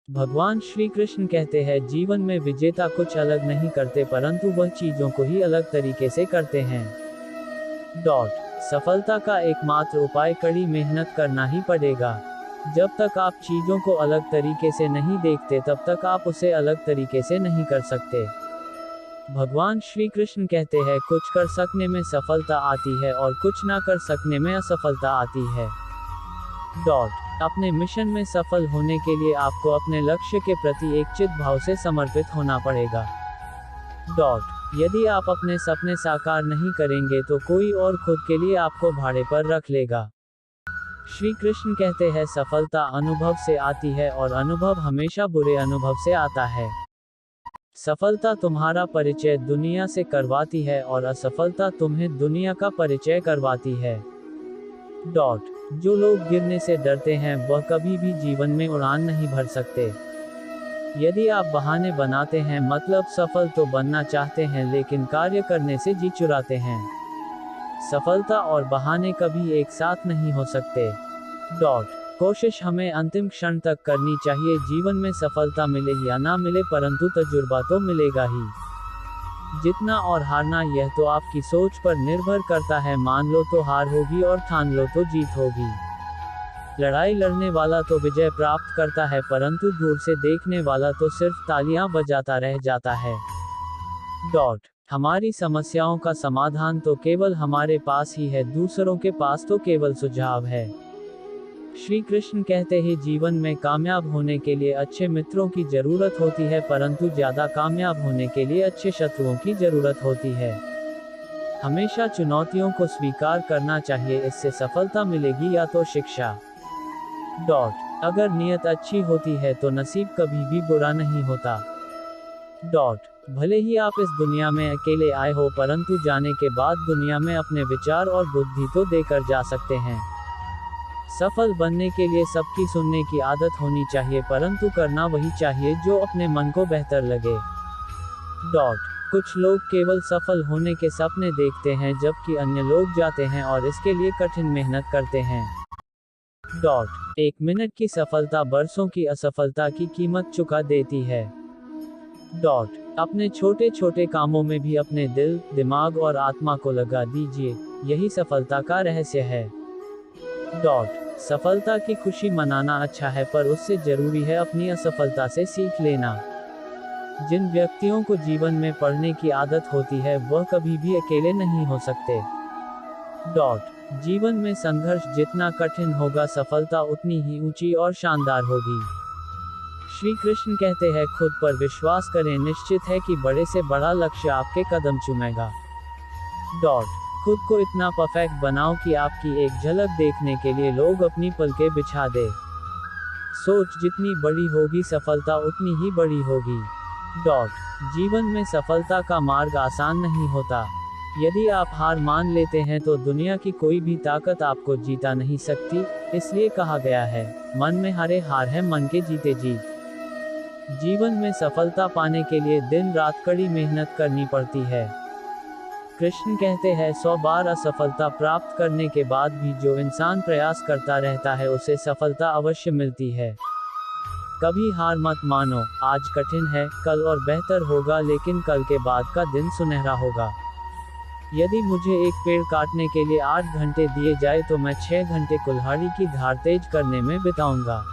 भगवान श्री कृष्ण कहते हैं जीवन में विजेता कुछ अलग नहीं करते परंतु वह चीजों को ही अलग तरीके से करते हैं। सफलता का एकमात्र उपाय कड़ी मेहनत करना ही पड़ेगा। जब तक आप चीजों को अलग तरीके से नहीं देखते तब तक आप उसे अलग तरीके से नहीं कर सकते। भगवान श्री कृष्ण कहते हैं कुछ कर सकने में सफलता आती है और कुछ ना कर सकने में असफलता आती है। अपने मिशन में सफल होने के लिए आपको अपने लक्ष्य के प्रति एक चित भाव से समर्पित होना पड़ेगा। यदि आप अपने सपने साकार नहीं करेंगे तो कोई और खुद के लिए आपको भाड़े पर रख लेगा। श्री कृष्ण कहते हैं सफलता अनुभव से आती है और अनुभव हमेशा बुरे अनुभव से आता है। सफलता तुम्हारा परिचय दुनिया से करवाती है और असफलता तुम्हें दुनिया का परिचय करवाती है। जो लोग गिरने से डरते हैं वह कभी भी जीवन में उड़ान नहीं भर सकते। यदि आप बहाने बनाते हैं मतलब सफल तो बनना चाहते हैं लेकिन कार्य करने से जी चुराते हैं। सफलता और बहाने कभी एक साथ नहीं हो सकते। कोशिश हमें अंतिम क्षण तक करनी चाहिए। जीवन में सफलता मिले या ना मिले परंतु तजुर्बा तो मिलेगा ही। जितना और हारना यह तो आपकी सोच पर निर्भर करता है। मान लो तो हार होगी और ठान लो तो जीत होगी। लड़ाई लड़ने वाला तो विजय प्राप्त करता है परंतु दूर से देखने वाला तो सिर्फ तालियां बजाता रह जाता है। हमारी समस्याओं का समाधान तो केवल हमारे पास ही है, दूसरों के पास तो केवल सुझाव है। श्री कृष्ण कहते हैं जीवन में कामयाब होने के लिए अच्छे मित्रों की जरूरत होती है परंतु ज्यादा कामयाब होने के लिए अच्छे शत्रुओं की जरूरत होती है। हमेशा चुनौतियों को स्वीकार करना चाहिए, इससे सफलता मिलेगी या तो शिक्षा। अगर नियत अच्छी होती है तो नसीब कभी भी बुरा नहीं होता। भले ही आप इस दुनिया में अकेले आए हो परंतु जाने के बाद दुनिया में अपने विचार और बुद्धि तो देकर जा सकते हैं। सफल बनने के लिए सबकी सुनने की आदत होनी चाहिए परंतु करना वही चाहिए जो अपने मन को बेहतर लगे। कुछ लोग केवल सफल होने के सपने देखते हैं जबकि अन्य लोग जाते हैं और इसके लिए कठिन मेहनत करते हैं। 1 मिनट की सफलता बरसों की असफलता की कीमत चुका देती है। अपने छोटे छोटे कामों में भी अपने दिल, दिमाग और आत्मा को लगा दीजिए, यही सफलता का रहस्य है। सफलता की खुशी मनाना अच्छा है पर उससे जरूरी है अपनी असफलता से सीख लेना। जिन व्यक्तियों को जीवन में पढ़ने की आदत होती है वह कभी भी अकेले नहीं हो सकते। जीवन में संघर्ष जितना कठिन होगा सफलता उतनी ही ऊंची और शानदार होगी। श्री कृष्ण कहते हैं खुद पर विश्वास करें, निश्चित है कि बड़े से बड़ा लक्ष्य आपके कदम चूमेगा। खुद को इतना परफेक्ट बनाओ कि आपकी एक झलक देखने के लिए लोग अपनी पलकें बिछा दे। सोच जितनी बड़ी होगी सफलता उतनी ही बड़ी होगी। जीवन में सफलता का मार्ग आसान नहीं होता। यदि आप हार मान लेते हैं तो दुनिया की कोई भी ताकत आपको जीता नहीं सकती। इसलिए कहा गया है मन में हारे हार है, मन के जीते जीत। जीवन में सफलता पाने के लिए दिन रात कड़ी मेहनत करनी पड़ती है। कृष्ण कहते हैं 100 बार असफलता प्राप्त करने के बाद भी जो इंसान प्रयास करता रहता है उसे सफलता अवश्य मिलती है। कभी हार मत मानो, आज कठिन है, कल और बेहतर होगा लेकिन कल के बाद का दिन सुनहरा होगा। यदि मुझे एक पेड़ काटने के लिए 8 घंटे दिए जाए तो मैं 6 घंटे कुल्हाड़ी की धार तेज करने में बिताऊंगा।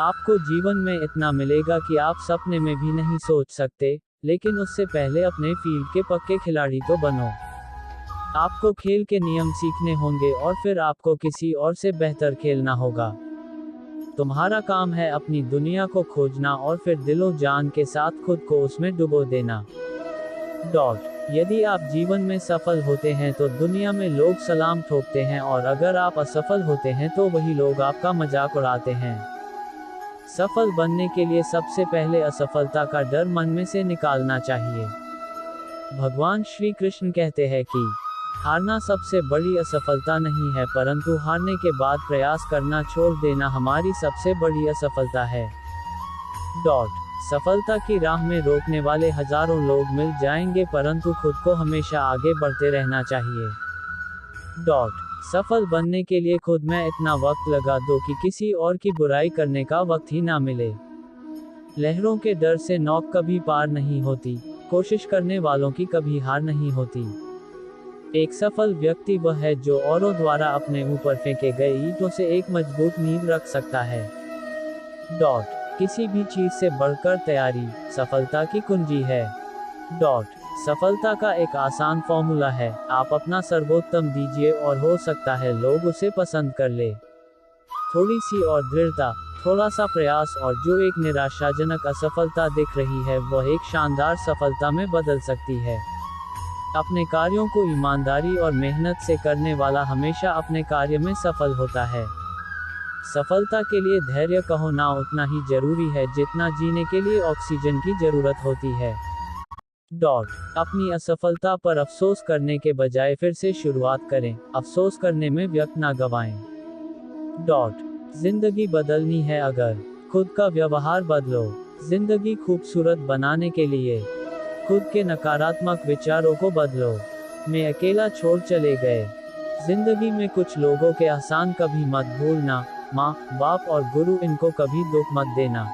आपको जीवन में इतना मिलेगा कि आप सपने में भी नहीं सोच सकते, लेकिन उससे पहले अपने फील्ड के पक्के खिलाड़ी तो बनो। आपको खेल के नियम सीखने होंगे और फिर आपको किसी और से बेहतर खेलना होगा। तुम्हारा काम है अपनी दुनिया को खोजना और फिर दिलो जान के साथ खुद को उसमें डुबो देना। यदि आप जीवन में सफल होते हैं तो दुनिया में लोग सलाम ठोकते हैं और अगर आप असफल होते हैं तो वही लोग आपका मजाक उड़ाते हैं। सफल बनने के लिए सबसे पहले असफलता का डर मन में से निकालना चाहिए। भगवान श्री कृष्ण कहते हैं कि हारना सबसे बड़ी असफलता नहीं है परंतु हारने के बाद प्रयास करना छोड़ देना हमारी सबसे बड़ी असफलता है। सफलता की राह में रोकने वाले हजारों लोग मिल जाएंगे परंतु खुद को हमेशा आगे बढ़ते रहना चाहिए। सफल बनने के लिए खुद में इतना वक्त लगा दो कि किसी और की बुराई करने का वक्त ही ना मिले। लहरों के डर से नौक कभी पार नहीं होती, कोशिश करने वालों की कभी हार नहीं होती। एक सफल व्यक्ति वह है जो औरों द्वारा अपने ऊपर फेंके गए ईंटों से एक मजबूत नींव रख सकता है। किसी भी चीज से बढ़कर तैयारी सफलता की कुंजी है। सफलता का एक आसान फॉर्मूला है, आप अपना सर्वोत्तम दीजिए और हो सकता है लोग उसे पसंद कर ले। थोड़ी सी और दृढ़ता, थोड़ा सा प्रयास और जो एक निराशाजनक असफलता दिख रही है वह एक शानदार सफलता में बदल सकती है। अपने कार्यों को ईमानदारी और मेहनत से करने वाला हमेशा अपने कार्य में सफल होता है। सफलता के लिए धैर्य का होना उतना ही जरूरी है जितना जीने के लिए ऑक्सीजन की जरूरत होती है। अपनी असफलता पर अफसोस करने के बजाय फिर से शुरुआत करें, अफसोस करने में वक्त ना गवाएं। जिंदगी बदलनी है अगर खुद का व्यवहार बदलो। जिंदगी खूबसूरत बनाने के लिए खुद के नकारात्मक विचारों को बदलो। मैं अकेला छोड़ चले गए। जिंदगी में कुछ लोगों के एहसान कभी मत भूलना, माँ, बाप और गुरु, इनको कभी दुख मत देना।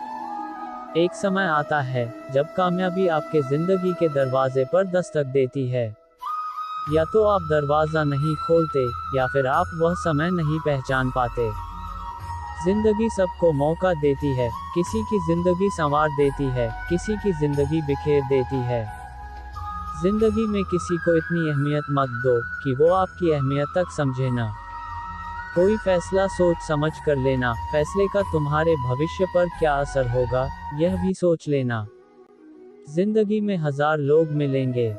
एक समय आता है जब कामयाबी आपके जिंदगी के दरवाजे पर दस्तक देती है। या तो आप दरवाजा नहीं खोलते या फिर आप वह समय नहीं पहचान पाते। जिंदगी सबको मौका देती है, किसी की जिंदगी संवार देती है, किसी की जिंदगी बिखेर देती है। जिंदगी में किसी को इतनी अहमियत मत दो कि वो आपकी अहमियत तक समझे ना। कोई फैसला सोच समझ कर लेना, फैसले का तुम्हारे भविष्य पर क्या असर होगा यह भी सोच लेना। जिंदगी में 1000 लोग मिलेंगे,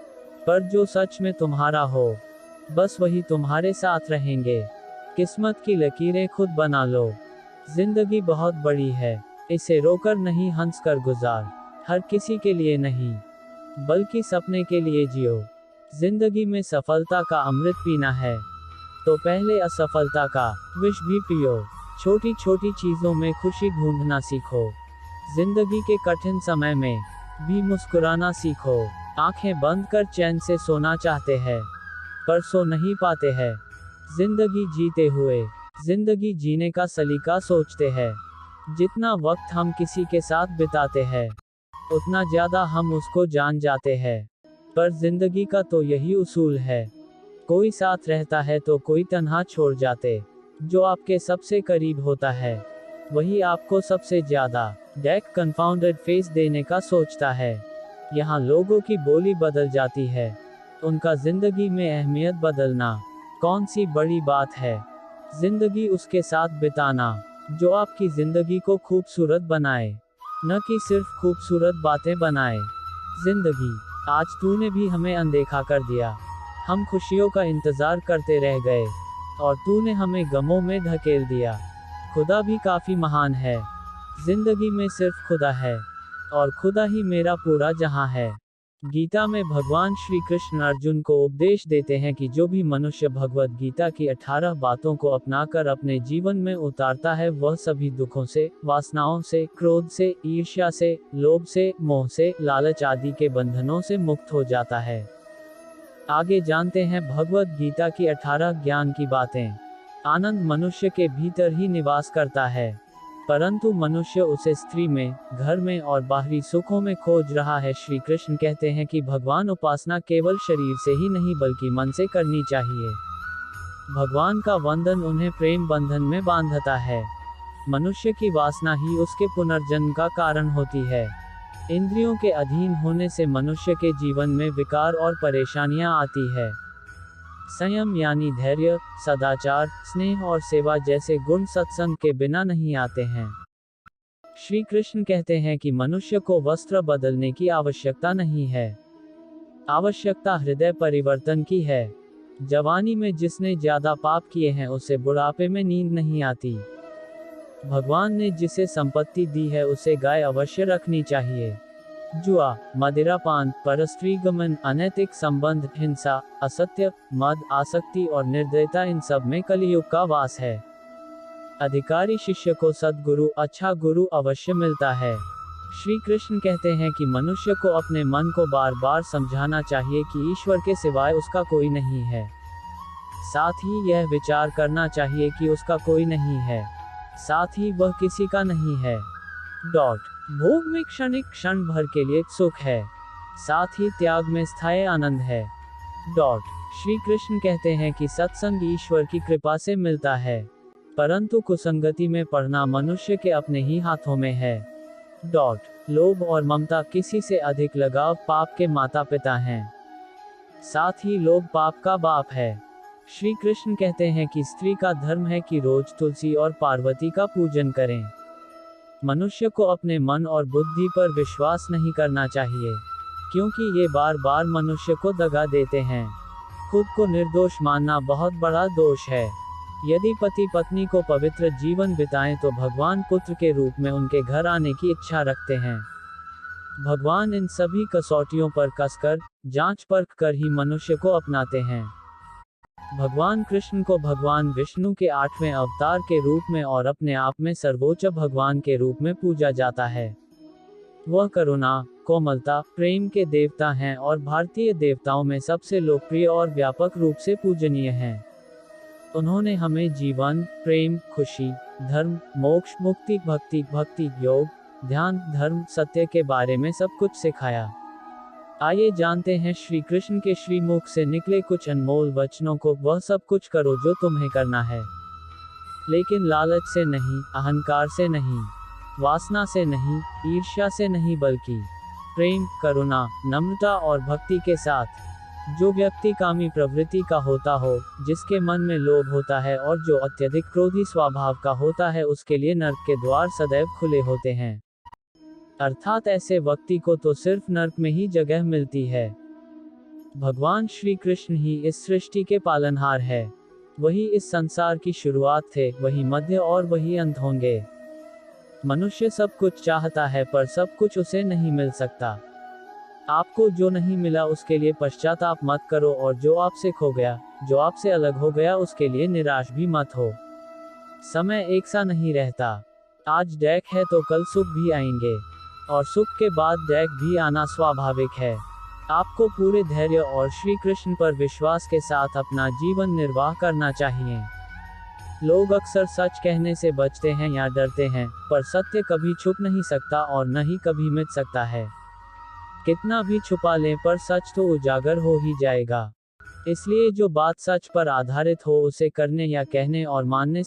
पर जो सच में तुम्हारा हो बस वही तुम्हारे साथ रहेंगे। किस्मत की लकीरें खुद बना लो। जिंदगी बहुत बड़ी है, इसे रोकर नहीं हंस कर गुजार। हर किसी के लिए नहीं बल्कि सपने के लिए जियो। जिंदगी में सफलता का अमृत पीना है तो पहले असफलता का विष भी पियो। छोटी छोटी चीजों में खुशी ढूंढना सीखो। जिंदगी के कठिन समय में भी मुस्कुराना सीखो। आंखें बंद कर चैन से सोना चाहते हैं पर सो नहीं पाते हैं। जिंदगी जीते हुए जिंदगी जीने का सलीका सोचते हैं। जितना वक्त हम किसी के साथ बिताते हैं उतना ज्यादा हम उसको जान जाते हैं। पर जिंदगी का तो यही उसूल है, कोई साथ रहता है तो कोई तन्हा छोड़ जाते। जो आपके सबसे करीब होता है वही आपको सबसे ज्यादा कंफाउंडेड फेस देने का सोचता है। यहाँ लोगों की बोली बदल जाती है, उनका जिंदगी में अहमियत बदलना कौन सी बड़ी बात है। जिंदगी उसके साथ बिताना जो आपकी जिंदगी को खूबसूरत बनाए, न कि सिर्फ खूबसूरत बातें बनाए। जिंदगी आज तूने भी हमें अनदेखा कर दिया। हम खुशियों का इंतजार करते रह गए और तूने हमें गमों में ढकेल दिया। खुदा भी काफी महान है। जिंदगी में सिर्फ खुदा है और खुदा ही मेरा पूरा जहां है। गीता में भगवान श्री कृष्ण अर्जुन को उपदेश देते हैं कि जो भी मनुष्य भगवत गीता की 18 बातों को अपनाकर अपने जीवन में उतारता है वह सभी दुखों से, वासनाओं से, क्रोध से, ईर्ष्या से, लोभ से, मोह से, लालच आदि के बंधनों से मुक्त हो जाता है। आगे जानते हैं भगवत गीता की 18 ज्ञान की बातें। आनंद मनुष्य के भीतर ही निवास करता है, परंतु मनुष्य उसे स्त्री में, घर में और बाहरी सुखों में खोज रहा है। श्री कृष्ण कहते हैं कि भगवान उपासना केवल शरीर से ही नहीं बल्कि मन से करनी चाहिए। भगवान का वंदन उन्हें प्रेम बंधन में बांधता है। मनुष्य की वासना ही उसके पुनर्जन्म का कारण होती है। इंद्रियों के अधीन होने से मनुष्य के जीवन में विकार और परेशानियां आती है। संयम यानी धैर्य, सदाचार, स्नेह और सेवा जैसे गुण सत्संग के बिना नहीं आते हैं। श्री कृष्ण कहते हैं कि मनुष्य को वस्त्र बदलने की आवश्यकता नहीं है, आवश्यकता हृदय परिवर्तन की है। जवानी में जिसने ज्यादा पाप किए हैं उसे बुढ़ापे में नींद नहीं आती। भगवान ने जिसे संपत्ति दी है उसे गाय अवश्य रखनी चाहिए। जुआ, मदिरापान, परस्त्रीगमन, अनैतिक संबंध, हिंसा, असत्य, मद, आसक्ति और निर्दयता, इन सब में कलियुग का वास है। अधिकारी शिष्य को सद्गुरु, अच्छा गुरु अवश्य मिलता है। श्री कृष्ण कहते हैं कि मनुष्य को अपने मन को बार बार समझाना चाहिए कि ईश्वर के सिवाय उसका कोई नहीं है। साथ ही यह विचार करना चाहिए कि उसका कोई नहीं है, साथ ही वह किसी का नहीं है। भोग में क्षणिक क्षण भर के लिए सुख है, साथ ही त्याग में स्थायी आनंद है। श्री कृष्ण कहते हैं कि सत्संग ईश्वर की कृपा से मिलता है, परंतु कुसंगति में पड़ना मनुष्य के अपने ही हाथों में है। लोभ और ममता किसी से अधिक लगाव पाप के माता पिता हैं। साथ ही लोभ पाप का बाप है। श्री कृष्ण कहते हैं कि स्त्री का धर्म है कि रोज तुलसी और पार्वती का पूजन करें। मनुष्य को अपने मन और बुद्धि पर विश्वास नहीं करना चाहिए, क्योंकि ये बार बार मनुष्य को दगा देते हैं। खुद को निर्दोष मानना बहुत बड़ा दोष है। यदि पति पत्नी को पवित्र जीवन बिताएं तो भगवान पुत्र के रूप में उनके घर आने की इच्छा रखते हैं। भगवान इन सभी कसौटियों पर कसकर, जांच परख कर ही मनुष्य को अपनाते हैं। भगवान कृष्ण को भगवान विष्णु के 8वें अवतार के रूप में और अपने आप में सर्वोच्च भगवान के रूप में पूजा जाता है। वह करुणा, कोमलता, प्रेम के देवता हैं और भारतीय देवताओं में सबसे लोकप्रिय और व्यापक रूप से पूजनीय हैं। उन्होंने हमें जीवन, प्रेम, खुशी, धर्म, मोक्ष, मुक्ति, भक्ति, योग, ध्यान, धर्म, सत्य के बारे में सब कुछ सिखाया। आइए जानते हैं श्री कृष्ण के श्रीमुख से निकले कुछ अनमोल वचनों को। वह सब कुछ करो जो तुम्हें करना है, लेकिन लालच से नहीं, अहंकार से नहीं, वासना से नहीं, ईर्ष्या से नहीं, बल्कि प्रेम, करुणा, नम्रता और भक्ति के साथ। जो व्यक्ति कामी प्रवृत्ति का होता हो, जिसके मन में लोभ होता है और जो अत्यधिक क्रोधी स्वभाव का होता है, उसके लिए नर्क के द्वार सदैव खुले होते हैं। अर्थात ऐसे व्यक्ति को तो सिर्फ नर्क में ही जगह मिलती है। भगवान श्री कृष्ण ही इस सृष्टि के पालनहार है। वही इस संसार की शुरुआत थे, वही मध्य और वही अंत होंगे। मनुष्य सब कुछ चाहता है, पर सब कुछ उसे नहीं मिल सकता। आपको जो नहीं मिला उसके लिए पश्चाताप मत करो, और जो आपसे खो गया, जो आपसे अलग हो गया, उसके लिए निराश भी मत हो। समय एक सा नहीं रहता। आज डैक है तो कल सुख भी आएंगे, और सुख के बाद डैक भी आना स्वाभाविक है। आपको पूरे धैर्य और श्री कृष्ण पर विश्वास के साथ अपना जीवन निर्वाह करना चाहिए। लोग अक्सर सच कहने से बचते हैं या डरते हैं, पर सत्य कभी छुप नहीं सकता और न ही कभी मिट सकता है। कितना भी छुपा लें, पर सच तो उजागर हो ही जाएगा। इसलिए जो बात सच पर आधारित हो, उसे करने या कहने और मानने